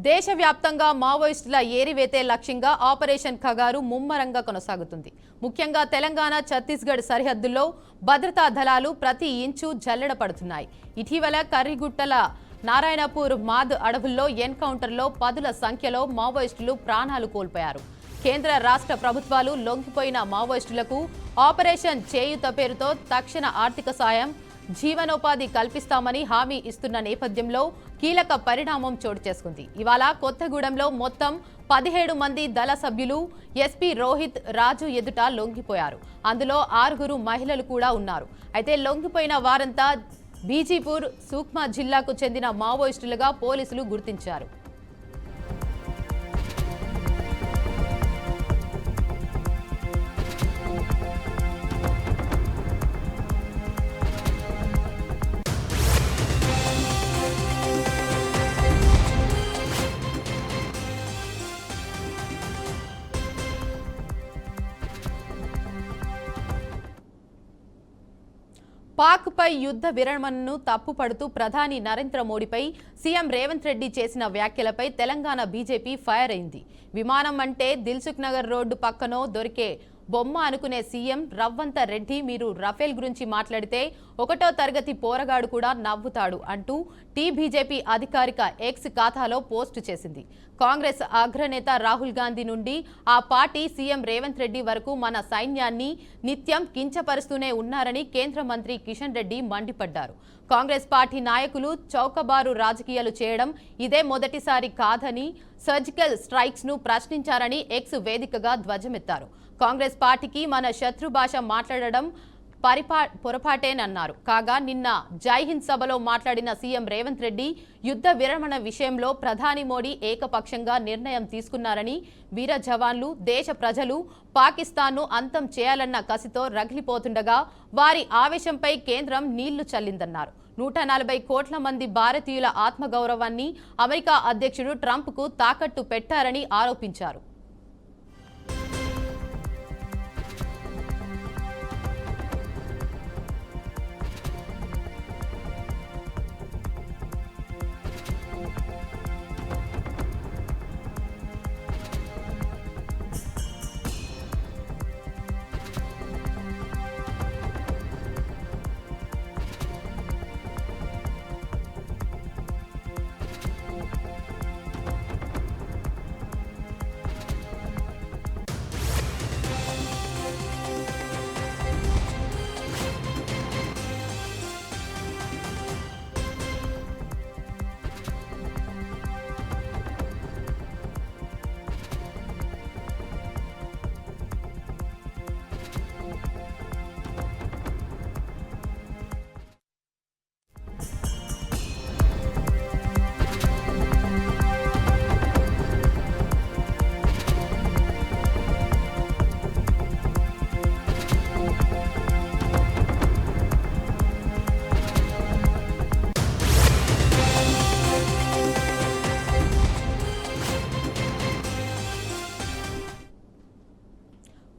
దేశవ్యాప్తంగా మావోయిస్టుల ఏరివేతే లక్ష్యంగా ఆపరేషన్ ఖగారు ముమ్మరంగా కొనసాగుతుంది. ముఖ్యంగా తెలంగాణ, ఛత్తీస్గఢ్ సరిహద్దుల్లో భద్రతా దళాలు ప్రతి ఇంచు జల్లెడ పడుతున్నాయి. ఇటీవల కర్రిగుట్టల నారాయణపూర్ మాద్ అడవుల్లో ఎన్కౌంటర్లో పదుల సంఖ్యలో మావోయిస్టులు ప్రాణాలు కోల్పోయారు. కేంద్ర రాష్ట్ర ప్రభుత్వాలు లొంగిపోయిన మావోయిస్టులకు ఆపరేషన్ చేయూత పేరుతో తక్షణ ఆర్థిక సాయం, జీవనోపాధి కల్పిస్తామని హామీ ఇస్తున్న నేపథ్యంలో కీలక పరిణామం చోటు చేసుకుంది. ఇవాళ కొత్తగూడెంలో మొత్తం 17 మంది దళ సభ్యులు ఎస్పీ రోహిత్ రాజు ఎదుట లొంగిపోయారు. అందులో 6 మహిళలు కూడా ఉన్నారు. అయితే లొంగిపోయిన వారంతా బీజీపూర్, సూక్మా జిల్లాకు చెందిన మావోయిస్టులుగా పోలీసులు గుర్తించారు. పాక్పై యుద్ధ విరమణను తప్పుపడుతూ ప్రధాని నరేంద్ర మోడీపై సీఎం రేవంత్ రెడ్డి చేసిన వ్యాఖ్యలపై తెలంగాణ బీజేపీ ఫైర్ అయింది. విమానం అంటే దిల్సుఖ్ నగర్ రోడ్డు పక్కనో దొరికే బొమ్మ అనుకునే సీఎం రవ్వంత రెడ్డి, మీరు రఫేల్ గురించి మాట్లాడితే 1వ తరగతి పోరగాడు కూడా నవ్వుతాడు అంటూ బీజేపీ అధికారిక ఎక్స్ ఖాతాలో పోస్టు చేసింది. కాంగ్రెస్ అగ్రనేత రాహుల్ గాంధీ నుండి ఆ పార్టీ సీఎం రేవంత్ రెడ్డి వరకు మన సైన్యాన్ని నిత్యం కించపరుస్తూనే ఉన్నారని కేంద్ర మంత్రి కిషన్ రెడ్డి మండిపడ్డారు. కాంగ్రెస్ పార్టీ నాయకులు చౌకబారు రాజకీయాలు చేయడం ఇదే మొదటిసారి కాదని, సర్జికల్ స్ట్రైక్స్ ను ప్రశ్నించారని ఎక్స్ వేదికగా ధ్వజమెత్తారు. కాంగ్రెస్ పార్టీకి మన శత్రు భాష మాట్లాడడం పొరపాటేనన్నారు. కాగా నిన్న జైహింద్ సభలో మాట్లాడిన సీఎం రేవంత్ రెడ్డి యుద్ధ విరమణ విషయంలో ప్రధాని మోడీ ఏకపక్షంగా నిర్ణయం తీసుకున్నారని, వీర జవాన్లు, దేశ ప్రజలు పాకిస్తాన్ను అంతం చేయాలన్న కసితో రగిలిపోతుండగా వారి ఆవేశంపై కేంద్రం నీళ్లు చల్లిందన్నారు. 140 కోట్ల మంది భారతీయుల ఆత్మగౌరవాన్ని అమెరికా అధ్యక్షుడు ట్రంప్కు తాకట్టు పెట్టారని ఆరోపించారు.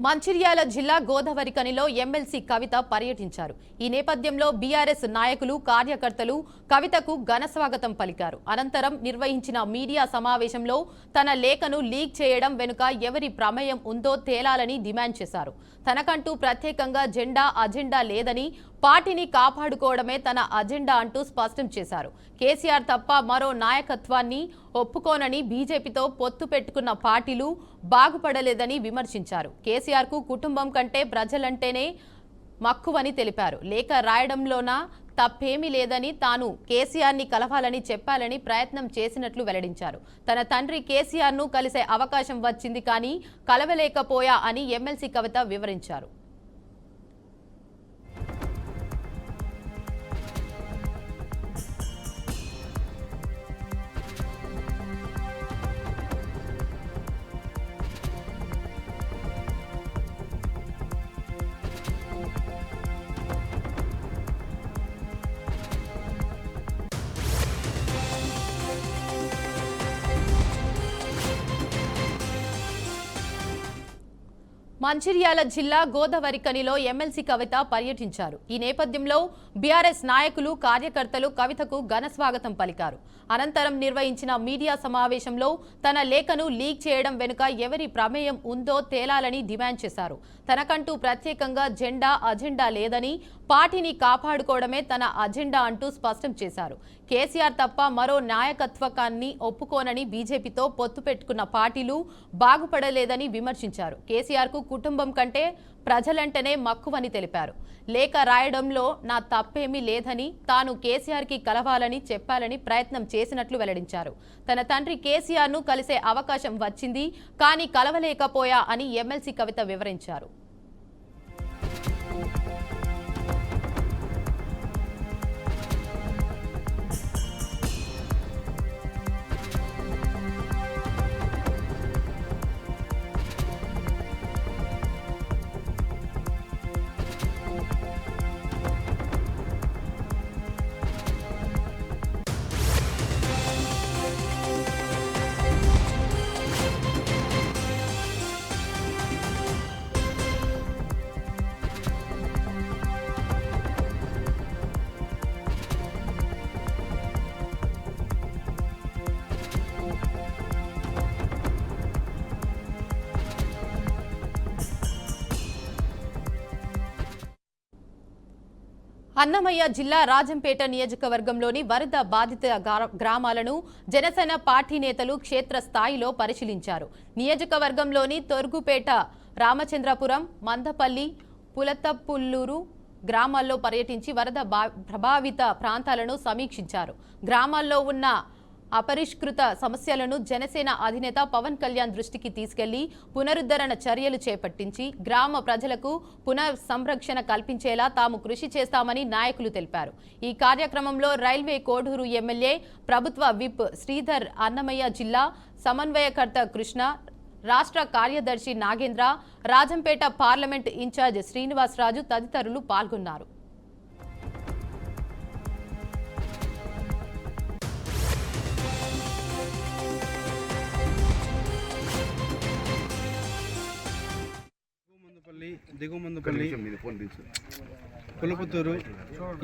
మంచిర్యాల జిల్లా గోదావరిఖనిలో ఎమ్మెల్సీ కవిత పర్యటించారు. ఈ నేపథ్యంలో బీఆర్ఎస్ నాయకులు, కార్యకర్తలు కవితకు ఘన స్వాగతం పలికారు. అనంతరం నిర్వహించిన మీడియా సమావేశంలో తన లేఖను లీక్ చేయడం వెనుక ఎవరి ప్రమేయం ఉందో తేలాలని డిమాండ్ చేశారు. తనకంటూ ప్రత్యేకంగా అజెండా లేదని, పార్టీని కాపాడుకోవడమే తన అజెండా అంటూ స్పష్టం చేశారు. కేసీఆర్ తప్ప మరో నాయకత్వాన్ని ఒప్పుకోనని, బీజేపీతో పొత్తు పెట్టుకున్న పార్టీలు బాగుపడలేదని విమర్శించారు. కేసీఆర్కు కుటుంబం కంటే ప్రజలంటేనే మక్కువని తెలిపారు. లేఖ రాయడంలోన తప్పేమీ లేదని, తాను కేసీఆర్ని కలవాలని చెప్పాలని ప్రయత్నం చేసినట్లు వెల్లడించారు. తన తండ్రి కేసీఆర్ను కలిసే అవకాశం వచ్చింది కానీ కలవలేకపోయా అని ఎమ్మెల్సీ కవిత వివరించారు. మంచిర్యాల జిల్లా గోదావరికనిలో ఎమ్మెల్సీ కవిత పర్యటించారు. ఈ నేపథ్యంలో బీఆర్ఎస్ నాయకులు, కార్యకర్తలు కవితకు ఘన స్వాగతం పలికారు. అనంతరం నిర్వహించిన మీడియా సమావేశంలో తన లేఖను లీక్ చేయడం వెనుక ఎవరి ప్రమేయం ఉందో తేలాలని డిమాండ్ చేశారు. తనకంటూ ప్రత్యేకంగా అజెండా లేదని, పార్టీని కాపాడుకోవడమే తన అజెండా అంటూ స్పష్టం చేశారు. కేసీఆర్ తప్ప మరో నాయకత్వకాన్ని ఒప్పుకోనని, బీజేపీతో పొత్తు పెట్టుకున్న పార్టీలు బాగుపడలేదని విమర్శించారు. కేసీఆర్కు కుటుంబం కంటే ప్రజలంటేనే మక్కువని తెలిపారు. లేఖ రాయడంలో నా తప్పేమీ లేదని, తాను కేసీఆర్కి కలవాలని చెప్పాలని ప్రయత్నం చేసినట్లు వెల్లడించారు. తన తండ్రి కేసీఆర్ను కలిసే అవకాశం వచ్చింది, కానీ కలవలేకపోయా అని ఎమ్మెల్సీ కవిత వివరించారు. అన్నమయ్య జిల్లా రాజంపేట నియోజకవర్గంలోని వరద బాధిత గ్రామాలను జనసేన పార్టీ నేతలు క్షేత్రస్థాయిలో పరిశీలించారు. నియోజకవర్గంలోని తొర్గుపేట, రామచంద్రపురం, మందపల్లి, పులతపుల్లూరు గ్రామాల్లో పర్యటించి వరద ప్రభావిత ప్రాంతాలను సమీక్షించారు. గ్రామాల్లో ఉన్న అపరిష్కృత సమస్యలను జనసేన అధినేత పవన్ కళ్యాణ్ దృష్టికి తీసుకెళ్లి పునరుద్ధరణ చర్యలు చేపట్టించి గ్రామ ప్రజలకు పునఃసంరక్షణ కల్పించేలా తాము కృషి చేస్తామని నాయకులు తెలిపారు. ఈ కార్యక్రమంలో రైల్వే కోడూరు ఎమ్మెల్యే, ప్రభుత్వ విప్ శ్రీధర్, అన్నమయ్య జిల్లా సమన్వయకర్త కృష్ణ, రాష్ట్ర కార్యదర్శి నాగేంద్ర, రాజంపేట పార్లమెంట్ ఇన్ఛార్జ్ శ్రీనివాసరాజు తదితరులు పాల్గొన్నారు. దిగుమందుపల్లి, పులపుత్తూరు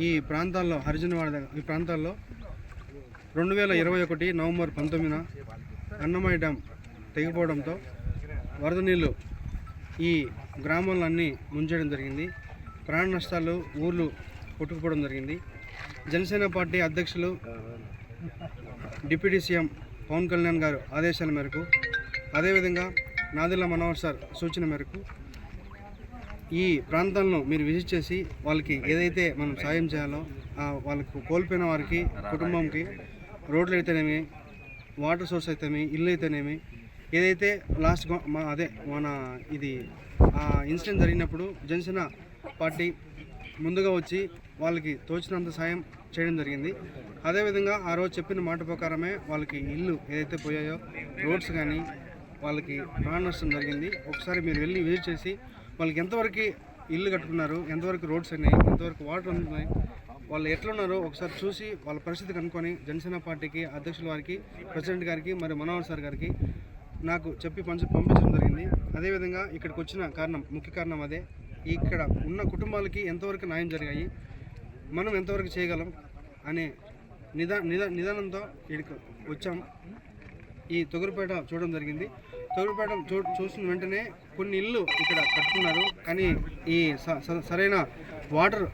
ఈ ప్రాంతాల్లో, హరిజనవాడ ఈ ప్రాంతాల్లో 2021 నవంబర్ 19న అన్నమయ్య డ్యామ్ తెగిపోవడంతో వరద నీళ్ళు ఈ గ్రామాలన్నీ ముంచేయడం జరిగింది. ప్రాణ నష్టాలు, ఊర్లు కొట్టుకుపోవడం జరిగింది. జనసేన పార్టీ అధ్యక్షులు డిప్యూటీ సీఎం పవన్ కళ్యాణ్ గారు ఆదేశాల మేరకు, అదేవిధంగా నాదెళ్ల మనోహర్ సార్ సూచన మేరకు ఈ ప్రాంతాలను మీరు విజిట్ చేసి వాళ్ళకి ఏదైతే మనం సాయం చేయాలో, వాళ్ళకు కోల్పోయిన వారికి, కుటుంబంకి రోడ్లు అయితేనేమి, వాటర్ సోర్స్ అయితేనేమి, ఇల్లు అయితేనేమి, ఏదైతే లాస్ట్ మన ఇది ఇన్సిడెంట్ జరిగినప్పుడు జనసేన పార్టీ ముందుగా వచ్చి వాళ్ళకి తోచినంత సాయం చేయడం జరిగింది. అదేవిధంగా ఆ రోజు చెప్పిన మాట ప్రకారమే వాళ్ళకి ఇల్లు ఏదైతే పోయాయో, రోడ్స్ కానీ వాళ్ళకి ప్రాణ నష్టం జరిగింది. ఒకసారి మీరు వెళ్ళి విజిట్ చేసి వాళ్ళకి ఎంతవరకు ఇల్లు కట్టుకున్నారు, ఎంతవరకు రోడ్స్ అయినాయి, ఎంతవరకు వాటర్ అందుతున్నాయి, వాళ్ళు ఎట్లున్నారో ఒకసారి చూసి వాళ్ళ పరిస్థితి కనుక్కొని జనసేన పార్టీకి అధ్యక్షుల వారికి, ప్రెసిడెంట్ గారికి, మరి మనోహర్ సార్ గారికి నాకు చెప్పి పంపించడం జరిగింది. అదేవిధంగా ఇక్కడికి వచ్చిన ముఖ్య కారణం అదే. ఇక్కడ ఉన్న కుటుంబాలకి ఎంతవరకు న్యాయం జరిగాయి, మనం ఎంతవరకు చేయగలం అనే నిదానంతో ఇక్కడికి వచ్చాం. ఈ తొగురుపేట చూడడం జరిగింది. తొగురుపేట చూసిన వెంటనే కొన్ని ఇళ్ళు ఇక్కడ కట్టుకున్నారు, కానీ ఈ సరైన వాటర్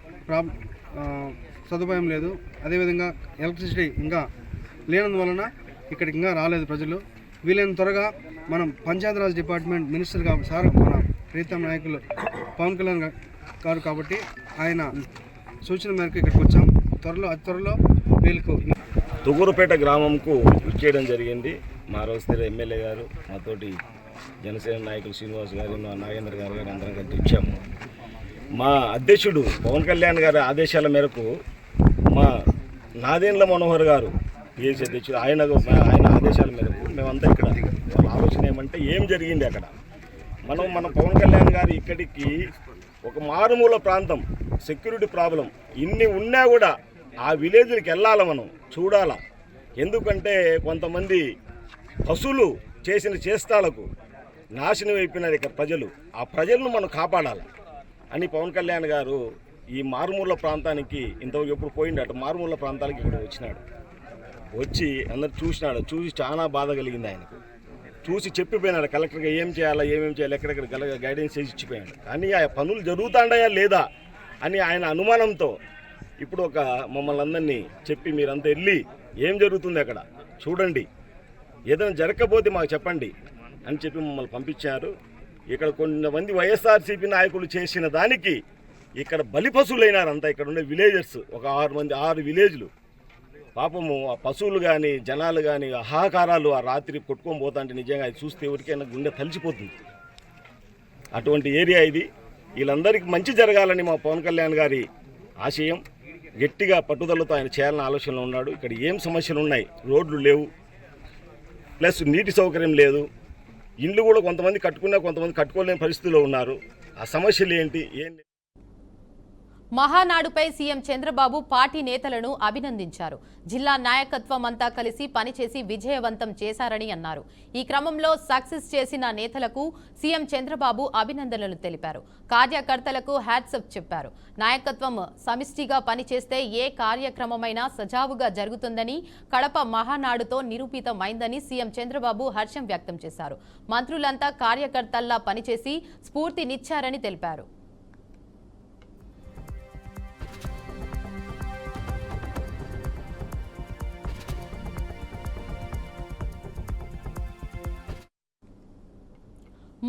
సదుపాయం లేదు. అదేవిధంగా ఎలక్ట్రిసిటీ ఇంకా లేనందువలన ఇక్కడికి ఇంకా రాలేదు ప్రజలు. వీలైన త్వరగా మనం పంచాయతీరాజ్ డిపార్ట్మెంట్ మినిస్టర్ సార్, మన ప్రీతం నాయకులు పవన్ కళ్యాణ్ గారు కాబట్టి ఆయన సూచన మేరకు ఇక్కడికి వచ్చాం. అతి త్వరలో వీళ్ళకు తొగురుపేట గ్రామంకు ఇచ్చేయడం జరిగింది. మా రోజు ఎమ్మెల్యే గారు, మాతోటి జనసేన నాయకులు శ్రీనివాస్ గారు, నాగేంద్ర గారు అందరం కలిసి ఇచ్చాము. మా అధ్యక్షుడు పవన్ కళ్యాణ్ గారి ఆదేశాల మేరకు మా నాదెండ్ల మనోహర్ గారు పిఎస్సీ అధ్యక్షుడు, ఆయన ఆదేశాల మేరకు మేమంతా ఇక్కడ వాళ్ళ ఆలోచన ఏమంటే ఏం జరిగింది అక్కడ. మన పవన్ కళ్యాణ్ గారు ఇక్కడికి ఒక మారుమూల ప్రాంతం, సెక్యూరిటీ ప్రాబ్లం ఇన్ని ఉన్నా కూడా ఆ విలేజ్కి వెళ్ళాలి, మనం చూడాలా. ఎందుకంటే కొంతమంది పశువులు చేసిన చేష్టాలకు నాశనం అయిపోయినారు ఇక్కడ ప్రజలు. ఆ ప్రజలను మనం కాపాడాలి అని పవన్ కళ్యాణ్ గారు ఈ మారుమూల ప్రాంతానికి ఇంతవరకు ఎప్పుడు పోయిండట, మారుమూల ప్రాంతానికి ఇక్కడ వచ్చినాడు. వచ్చి అందరు చూసినాడు, చూసి చాలా బాధ కలిగింది ఆయనకు. చూసి చెప్పిపోయినాడు కలెక్టర్గా ఏం చేయాలా, ఏమేమి చేయాలి, ఎక్కడెక్కడ గైడెన్స్ చేసి ఇచ్చిపోయాడు. కానీ ఆ పనులు జరుగుతాండాయా లేదా అని ఆయన అనుమానంతో ఇప్పుడు ఒక మమ్మల్ని అందరినీ చెప్పి మీరంతా వెళ్ళి ఏం జరుగుతుంది అక్కడ చూడండి, ఏదైనా జరగకపోతే మాకు చెప్పండి అని చెప్పి మమ్మల్ని పంపించారు. ఇక్కడ కొంతమంది వైఎస్ఆర్సీపీ నాయకులు చేసిన దానికి ఇక్కడ బలిపశువులైనారు అంతా. ఇక్కడ ఉండే విలేజర్స్ ఒక 6 విలేజ్లు పాపము. ఆ పశువులు కానీ జనాలు కానీ హాహాకారాలు ఆ రాత్రి కొట్టుకొని పోతాంటే నిజంగా అది చూస్తే ఎవరికైనా గుండె తలిచిపోతుంది. అటువంటి ఏరియా ఇది. వీళ్ళందరికీ మంచి జరగాలని మా పవన్ కళ్యాణ్ గారి ఆశయం. గట్టిగా పట్టుదలతో ఆయన చేయాలని ఆలోచనలో ఉన్నాడు. ఇక్కడ ఏం సమస్యలు ఉన్నాయి, రోడ్లు లేవు, ప్లస్ నీటి సౌకర్యం లేదు, ఇండ్లు కూడా కొంతమంది కట్టుకున్నా కొంతమంది కట్టుకోలేని పరిస్థితిలో ఉన్నారు. ఆ సమస్యలు ఏంటి? మహానాడుపై సీఎం చంద్రబాబు పార్టీ నేతలను అభినందించారు. జిల్లా నాయకత్వం అంతా కలిసి పనిచేసి విజయవంతం చేశారని అన్నారు. ఈ క్రమంలో సక్సెస్ చేసిన నేతలకు సీఎం చంద్రబాబు అభినందనలు తెలిపారు. కార్యకర్తలకు హ్యాట్సప్ చెప్పారు. నాయకత్వం సమిష్టిగా పనిచేస్తే ఏ కార్యక్రమమైనా సజావుగా జరుగుతుందని, కడప మహానాడుతో నిరూపితమైందని సీఎం చంద్రబాబు హర్షం వ్యక్తం చేశారు. మంత్రులంతా కార్యకర్తల్లా పనిచేసి స్ఫూర్తినిచ్చారని తెలిపారు.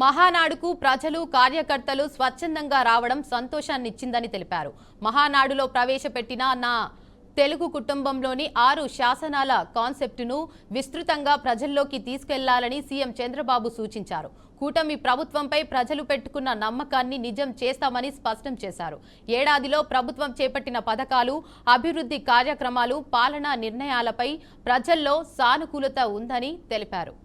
మహానాడుకు ప్రజలు, కార్యకర్తలు స్వచ్ఛందంగా రావడం సంతోషాన్నిచ్చిందని తెలిపారు. మహానాడులో ప్రవేశపెట్టిన నా తెలుగు కుటుంబంలోని 6 శాసనాల కాన్సెప్టును విస్తృతంగా ప్రజల్లోకి తీసుకెళ్లాలని సీఎం చంద్రబాబు సూచించారు. కూటమి ప్రభుత్వంపై ప్రజలు పెట్టుకున్న నమ్మకాన్ని నిజం చేస్తామని స్పష్టం చేశారు. ఏడాదిలో ప్రభుత్వం చేపట్టిన పథకాలు, అభివృద్ధి కార్యక్రమాలు, పాలనా నిర్ణయాలపై ప్రజల్లో సానుకూలత ఉందని తెలిపారు.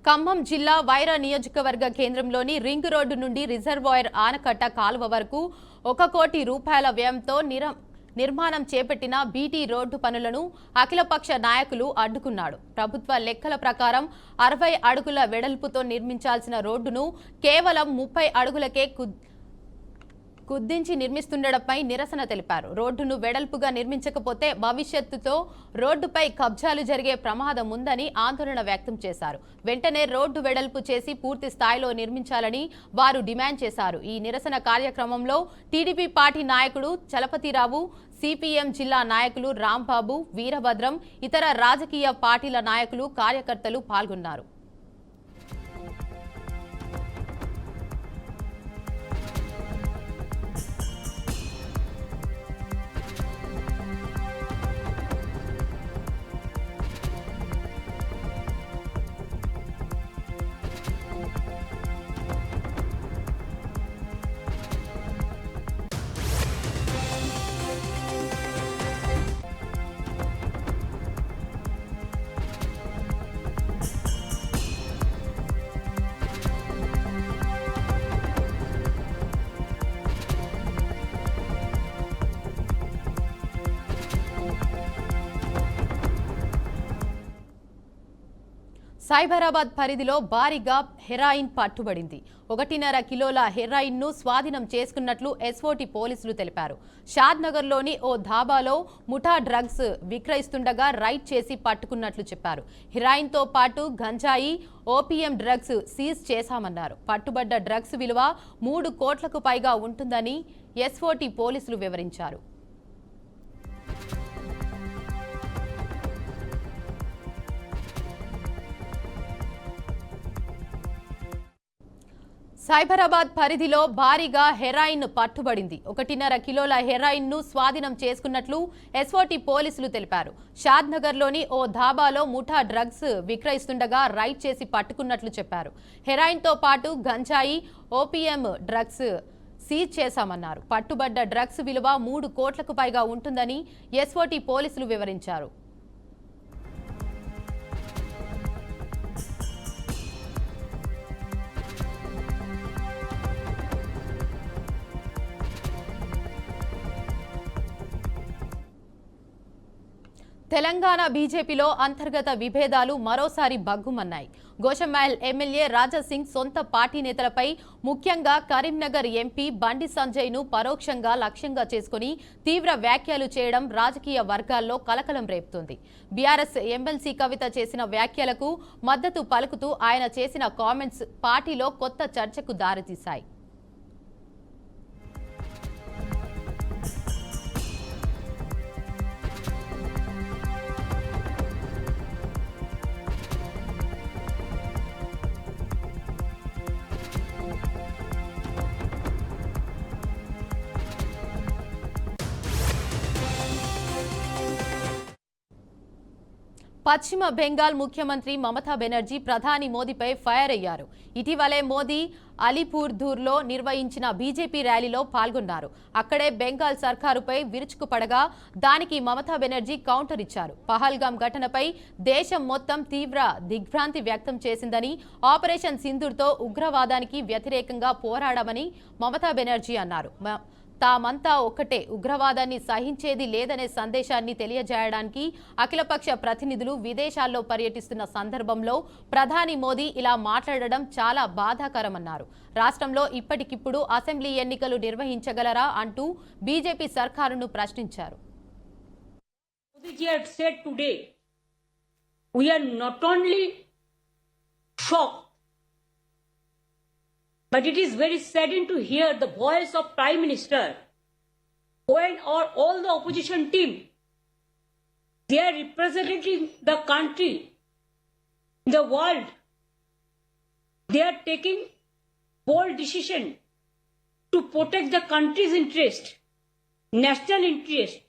ఖమ్మం జిల్లా వైరా నియోజకవర్గ కేంద్రంలోని రింగ్ రోడ్డు నుండి రిజర్వాయర్ ఆనకట్ట కాలువ వరకు 1 కోటి రూపాయల వ్యయంతో నిర్మాణం చేపట్టిన బీటీ రోడ్డు పనులను అఖిలపక్ష నాయకులు అడ్డుకున్నాడు. ప్రభుత్వ లెక్కల ప్రకారం 60 అడుగుల వెడల్పుతో నిర్మించాల్సిన రోడ్డును కేవలం 30 అడుగులకే కుద్దించి నిర్మిస్తుండటంపై నిరసన తెలిపారు. రోడ్డును వెడల్పుగా నిర్మించకపోతే భవిష్యత్తులో రోడ్డుపై కబ్జాలు జరిగే ప్రమాదం ఉందని ఆందోళన వ్యక్తం చేశారు. వెంటనే రోడ్డు వెడల్పు చేసి పూర్తి స్థాయిలో నిర్మించాలని వారు డిమాండ్ చేశారు. ఈ నిరసన కార్యక్రమంలో టీడీపీ పార్టీ నాయకుడు చలపతిరావు, సిపిఎం జిల్లా నాయకులు రాంబాబు, వీరభద్రం, ఇతర రాజకీయ పార్టీల నాయకులు, కార్యకర్తలు పాల్గొన్నారు. సైబరాబాద్ పరిధిలో భారీగా హెరాయిన్ పట్టుబడింది. 1.5 కిలోల హెరాయిన్ను స్వాధీనం చేసుకున్నట్లు ఎస్ఓటీ పోలీసులు తెలిపారు. షాద్నగర్లోని ఓ ధాబాలో ముఠా డ్రగ్స్ విక్రయిస్తుండగా రైడ్ చేసి పట్టుకున్నట్లు చెప్పారు. హెరాయిన్తో పాటు గంజాయి, ఓపీఎం డ్రగ్స్ సీజ్ చేశామన్నారు. పట్టుబడ్డ డ్రగ్స్ విలువ 3 కోట్లకు పైగా ఉంటుందని ఎస్ఓటీ పోలీసులు వివరించారు. సైబరాబాద్ పరిధిలో భారీగా హెరాయిన్ పట్టుబడింది. 1.5 కిలోల హెరాయిన్ ను స్వాధీనం చేసుకున్నట్లు ఎస్ఓటీ పోలీసులు తెలిపారు. షాద్నగర్లోని ఓ ధాబాలో ముఠా డ్రగ్స్ విక్రయిస్తుండగా రైడ్ చేసి పట్టుకున్నట్లు చెప్పారు. హెరాయిన్తో పాటు గంజాయి, ఓపీఎం డ్రగ్స్ సీజ్ చేశామన్నారు. పట్టుబడ్డ డ్రగ్స్ విలువ 3 కోట్లకు పైగా ఉంటుందని ఎస్ఓటీ పోలీసులు వివరించారు. తెలంగాణ బీజేపీలో అంతర్గత విభేదాలు మరోసారి బగ్గుమన్నాయి. గోషంమైల్ ఎమ్మెల్యే రాజాసింగ్ సొంత పార్టీ నేతలపై, ముఖ్యంగా కరీంనగర్ ఎంపీ బండి సంజయ్ను పరోక్షంగా లక్ష్యంగా చేసుకుని తీవ్ర వ్యాఖ్యలు చేయడం రాజకీయ వర్గాల్లో కలకలం రేపుతోంది. బీఆర్ఎస్ ఎమ్మెల్సీ కవిత చేసిన వ్యాఖ్యలకు మద్దతు పలుకుతూ ఆయన చేసిన కామెంట్స్ పార్టీలో కొత్త చర్చకు దారితీశాయి. పశ్చిమ బెంగాల్ ముఖ్యమంత్రి మమతా బెనర్జీ ప్రధాని మోదీపై ఫైర్ అయ్యారు. ఇటీవలే మోదీ అలీపూర్దూర్లో నిర్వహించిన బీజేపీ ర్యాలీలో పాల్గొన్నారు. అక్కడే బెంగాల్ సర్కారుపై విరుచుకుపడగా దానికి మమతా బెనర్జీ కౌంటర్ ఇచ్చారు. పహల్గాం ఘటనపై దేశం మొత్తం తీవ్ర దిగ్భ్రాంతి వ్యక్తం చేసిందని, ఆపరేషన్ సింధూర్తో ఉగ్రవాదానికి వ్యతిరేకంగా పోరాడమని మమతా బెనర్జీ అన్నారు. తామంతా ఒక్కటే, ఉగ్రవాదాన్ని సహించేది లేదనే సందేశాన్ని తెలియజేయడానికి అఖిలపక్ష ప్రతినిధులు విదేశాల్లో పర్యటిస్తున్న సందర్భంలో ప్రధాని మోదీ ఇలా మాట్లాడడం చాలా బాధాకరమన్నారు. రాష్ట్రంలో ఇప్పటికిప్పుడు అసెంబ్లీ ఎన్నికలు నిర్వహించగలరా అంటూ బీజేపీ సర్కారును ప్రశ్నించారు. Modi had said today, we are not only shocked, but it is very saddening to hear the voice of Prime Minister when all the opposition team, they are representing the country, the world. They are taking bold decision to protect the country's interest, national interest.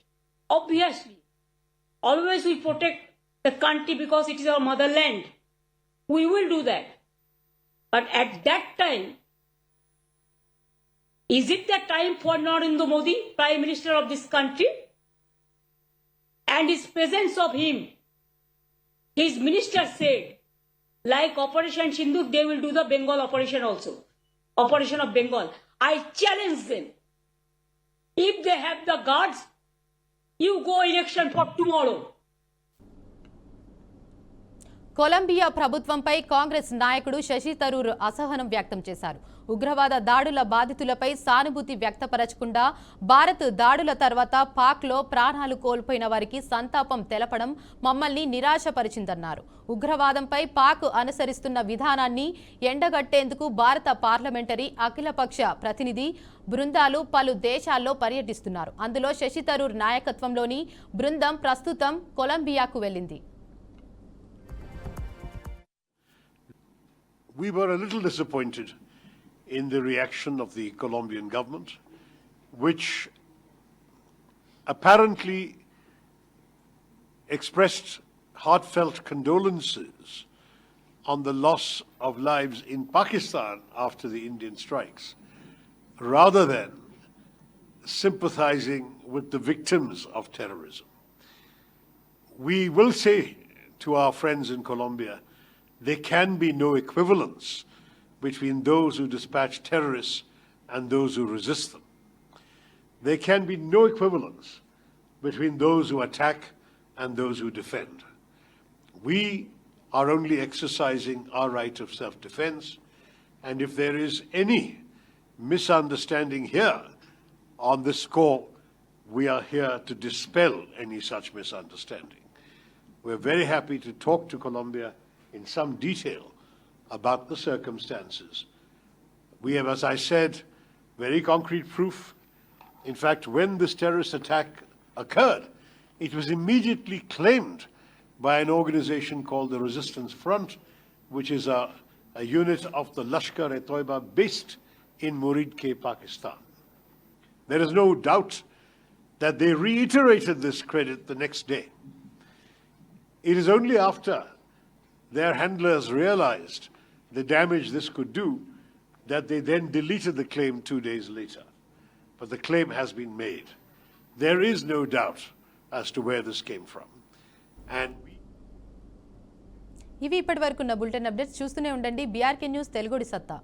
Obviously, always we protect the country because it is our motherland. We will do that. But at that time, is it the time for Narendra Modi, Prime Minister of this country? And his presence of him, his minister said, like Operation Sindhu, they will do the Bengal operation also. Operation of Bengal. I challenge them. If they have the guards, you go election for tomorrow. Colombia ప్రభుత్వంపై కాంగ్రెస్ నాయకుడు శశి థరూర్ అసహనం వ్యక్తం చేశారు. ఉగ్రవాద దాడుల బాధితులపై సానుభూతి వ్యక్తపరచకుండా భారత్ దాడుల తర్వాత పాక్లో ప్రాణాలు కోల్పోయిన వారికి సంతాపం తెలపడం మమ్మల్ని నిరాశపరిచిందన్నారు. ఉగ్రవాదంపై పాక్ అనుసరిస్తున్న విధానాన్ని ఎండగట్టేందుకు భారత పార్లమెంటరీ అఖిలపక్ష ప్రతినిధి బృందాలు పలు దేశాల్లో పర్యటిస్తున్నారు. అందులో శశి థరూర్ నాయకత్వంలోని బృందం ప్రస్తుతం కొలంబియాకు వెళ్లింది. We were a little disappointed in the reaction of the Colombian government, which apparently expressed heartfelt condolences on the loss of lives in Pakistan after the Indian strikes, rather than sympathizing with the victims of terrorism. We will say to our friends in Colombia, there can be no equivalence between those who dispatch terrorists and those who resist them. There can be no equivalence between those who attack and those who defend. We are only exercising our right of self-defense, and if there is any misunderstanding here on this score, we are here to dispel any such misunderstanding. We're very happy to talk to Colombia in some detail about the circumstances. We have, as I said, very concrete proof. In fact, when this terrorist attack occurred, it was immediately claimed by an organization called the Resistance Front, which is a unit of the Lashkar-e-Toiba based in Muridke, Pakistan. There is no doubt that they reiterated this credit the next day. It is only after their handlers realized the damage this could do that they then deleted the claim 2 days later. But the claim has been made. There is no doubt as to where this came from. And ఇవి ఇప్పటివరకున్న bulletin updates చూస్తూనే ఉండండి BRK news తెలుగుడి సత్తా.